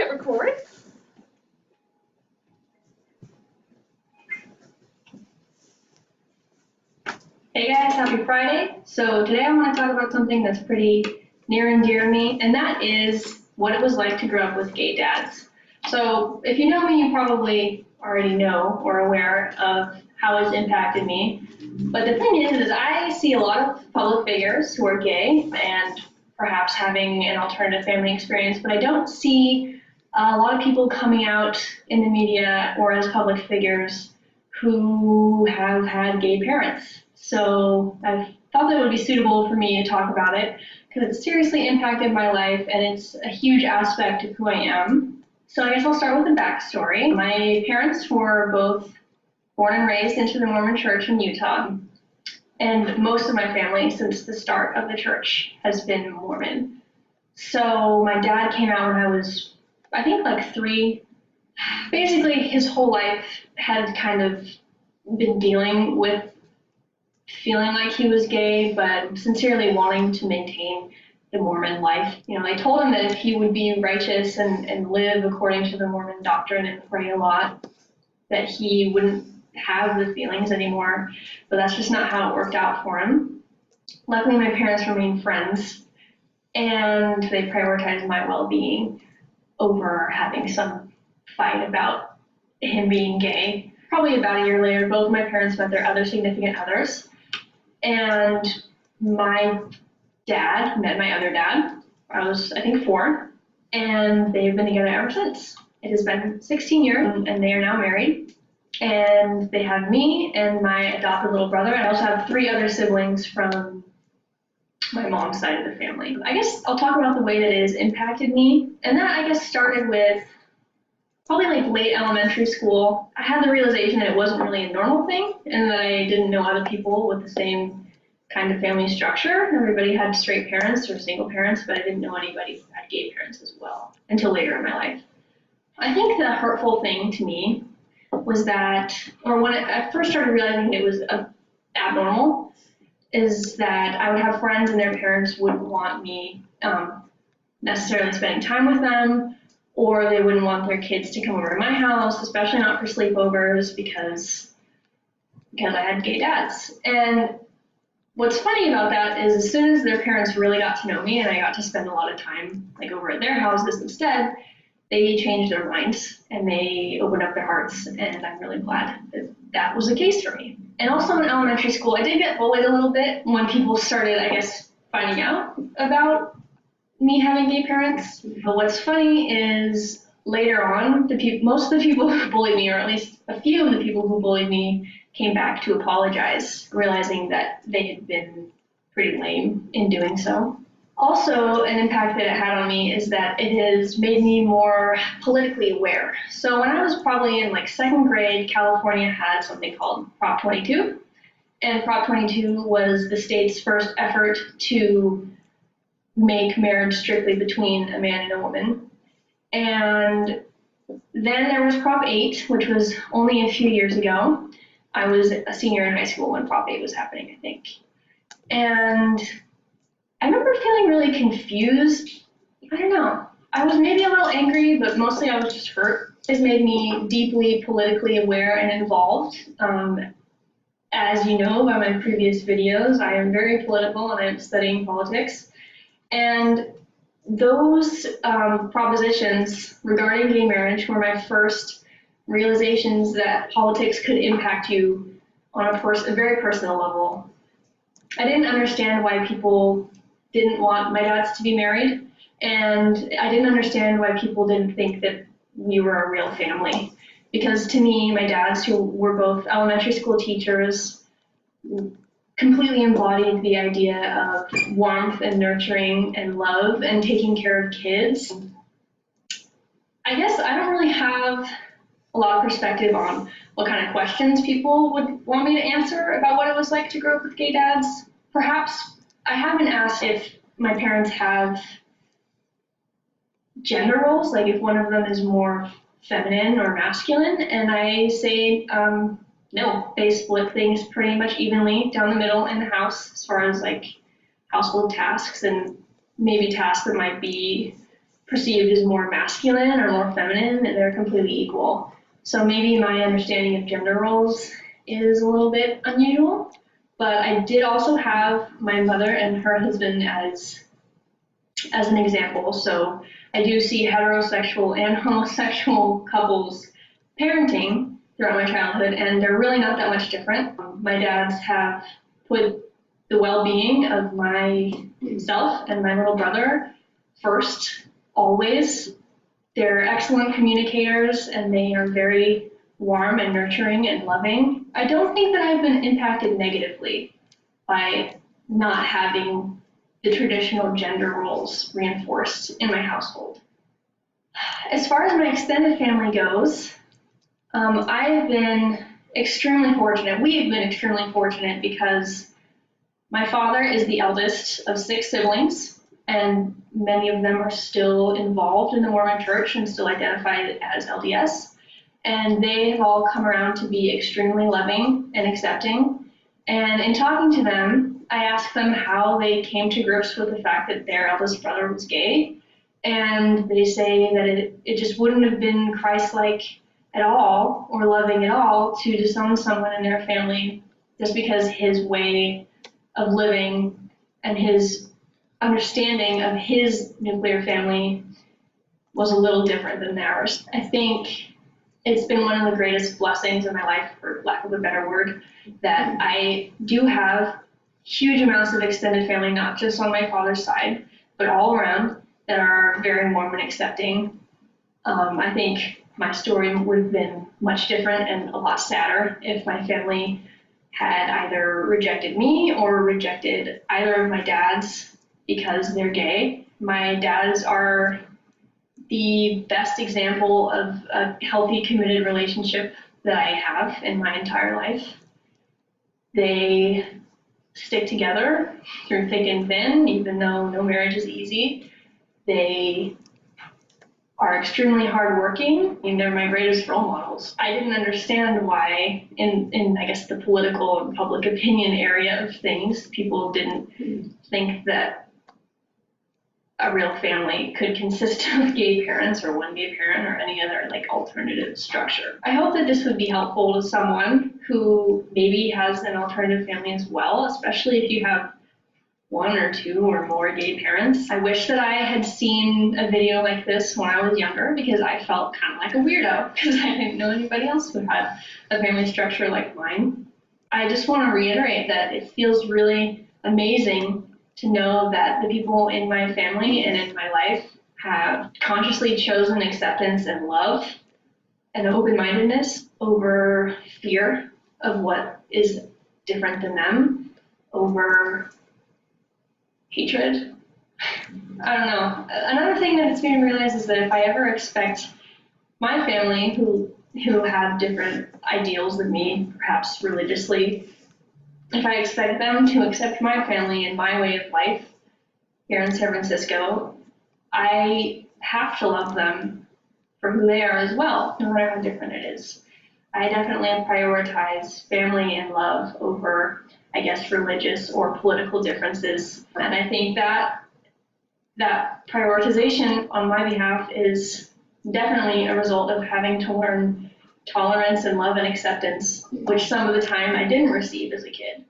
hit record. Hey guys, happy Friday. So today I want to talk about something that's pretty near and dear to me, and that is what it was like to grow up with gay dads. So if you know me, you probably already know or aware of how it's impacted me. But the thing is I see a lot of public figures who are gay and perhaps having an alternative family experience, but I don't see a lot of people coming out in the media or as public figures who have had gay parents. So I thought that it would be suitable for me to talk about it because it's seriously impacted my life and it's a huge aspect of who I am. So I guess I'll start with the backstory. My parents were both born and raised into the Mormon Church in Utah, and most of my family since the start of the church has been Mormon. So my dad came out when I was, I think, like 3. Basically, his whole life had kind of been dealing with feeling like he was gay, but sincerely wanting to maintain the Mormon life. You know, they told him that if he would be righteous and live according to the Mormon doctrine and pray a lot, that he wouldn't have the feelings anymore, but that's just not how it worked out for him. Luckily, my parents remained friends, and they prioritized my well-being over having some fight about him being gay. Probably about a year later, both of my parents met their other significant others, and my dad met my other dad. I was, I think, 4, and they've been together ever since. It has been 16 years, and they are now married. And they have me and my adopted little brother. I also have 3 other siblings from my mom's side of the family. I guess I'll talk about the way that it has impacted me. And that, I guess, started with probably like late elementary school. I had the realization that it wasn't really a normal thing and that I didn't know other people with the same kind of family structure. Everybody had straight parents or single parents, but I didn't know anybody who had gay parents as well until later in my life. I think the hurtful thing to me was that, or when I first started realizing it was abnormal, is that I would have friends and their parents wouldn't want me necessarily spending time with them, or they wouldn't want their kids to come over to my house, especially not for sleepovers because I had gay dads. And what's funny about that is as soon as their parents really got to know me and I got to spend a lot of time like over at their houses instead, they changed their minds and they opened up their hearts, and I'm really glad that that was the case for me. And also in elementary school, I did get bullied a little bit when people started, I guess, finding out about me having gay parents. But what's funny is later on, most of the people who bullied me, or at least a few of the people who bullied me, came back to apologize, realizing that they had been pretty lame in doing so. Also, an impact that it had on me is that it has made me more politically aware. So when I was probably in like 2nd grade, California had something called Prop 22. And Prop 22 was the state's first effort to make marriage strictly between a man and a woman. And then there was Prop 8, which was only a few years ago. I was a senior in high school when Prop 8 was happening, I think. And I remember feeling really confused. I don't know. I was maybe a little angry, but mostly I was just hurt. It's made me deeply politically aware and involved. As you know by my previous videos, I am very political and I'm studying politics. And those propositions regarding gay marriage were my first realizations that politics could impact you on a very personal level. I didn't understand why people didn't want my dads to be married, and I didn't understand why people didn't think that we were a real family. Because to me, my dads, who were both elementary school teachers, completely embodied the idea of warmth and nurturing and love and taking care of kids. I guess I don't really have a lot of perspective on what kind of questions people would want me to answer about what it was like to grow up with gay dads. Perhaps I have been asked if my parents have gender roles, like if one of them is more feminine or masculine, and I say no, they split things pretty much evenly down the middle in the house as far as like household tasks and maybe tasks that might be perceived as more masculine or more feminine, and they're completely equal. So maybe my understanding of gender roles is a little bit unusual, but I did also have my mother and her husband as an example. So I do see heterosexual and homosexual couples parenting throughout my childhood, and they're really not that much different. My dads have put the well-being of myself and my little brother first, always. They're excellent communicators, and they are very warm and nurturing and loving. I don't think that I've been impacted negatively by not having the traditional gender roles reinforced in my household. As far as my extended family goes, I've been extremely fortunate. We have been extremely fortunate because my father is the eldest of 6 siblings, and many of them are still involved in the Mormon Church and still identified as LDS. And they have all come around to be extremely loving and accepting. And in talking to them, I asked them how they came to grips with the fact that their eldest brother was gay. And they say that it just wouldn't have been Christ-like at all or loving at all to disown someone in their family just because his way of living and his understanding of his nuclear family was a little different than theirs. I think it's been one of the greatest blessings in my life, for lack of a better word, that I do have huge amounts of extended family, not just on my father's side, but all around, that are very Mormon accepting. I think my story would have been much different and a lot sadder if my family had either rejected me or rejected either of my dads because they're gay. My dads are the best example of a healthy, committed relationship that I have in my entire life. They stick together through thick and thin, even though no marriage is easy. They are extremely hardworking, and they're my greatest role models. I didn't understand why, in I guess the political and public opinion area of things, people didn't think that a real family could consist of gay parents or one gay parent or any other alternative structure. I hope that this would be helpful to someone who maybe has an alternative family as well, especially if you have 1 or 2 or more gay parents. I wish that I had seen a video like this when I was younger, because I felt kind of like a weirdo because I didn't know anybody else who had a family structure like mine. I just want to reiterate that it feels really amazing to know that the people in my family and in my life have consciously chosen acceptance and love and open-mindedness over fear of what is different than them, over hatred. I don't know. Another thing that it's made me realize is that if I ever expect my family, who have different ideals than me, perhaps religiously, if I expect them to accept my family and my way of life here in San Francisco, I have to love them for who they are as well, no matter how different it is. I definitely prioritize family and love over, I guess, religious or political differences. And I think that prioritization on my behalf is definitely a result of having to learn tolerance and love and acceptance, which some of the time I didn't receive as a kid.